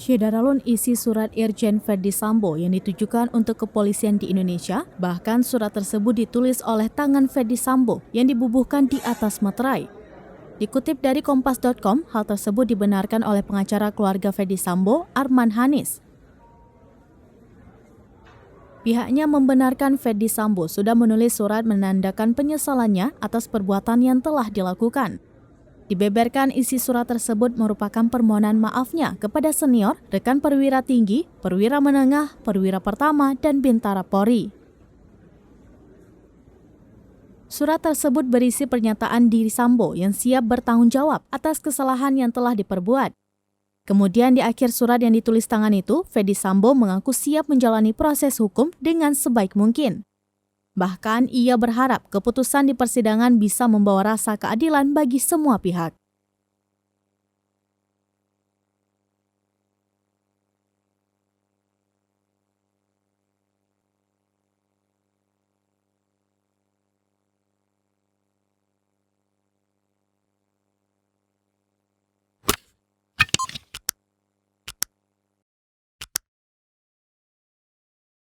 Syedaralun isi surat Irjen Verdi Sambo yang ditujukan untuk kepolisian di Indonesia, bahkan surat tersebut ditulis oleh tangan Verdi Sambo yang dibubuhkan di atas materai. Dikutip dari Kompas.com, hal tersebut dibenarkan oleh pengacara keluarga Verdi Sambo, Arman Hanis. Pihaknya membenarkan Verdi Sambo sudah menulis surat menandakan penyesalannya atas perbuatan yang telah dilakukan. Dibeberkan isi surat tersebut merupakan permohonan maafnya kepada senior, rekan perwira tinggi, perwira menengah, perwira pertama, dan Bintara Polri. Surat tersebut berisi pernyataan diri Sambo yang siap bertanggung jawab atas kesalahan yang telah diperbuat. Kemudian di akhir surat yang ditulis tangan itu, Verdi Sambo mengaku siap menjalani proses hukum dengan sebaik mungkin. Bahkan ia berharap keputusan di persidangan bisa membawa rasa keadilan bagi semua pihak.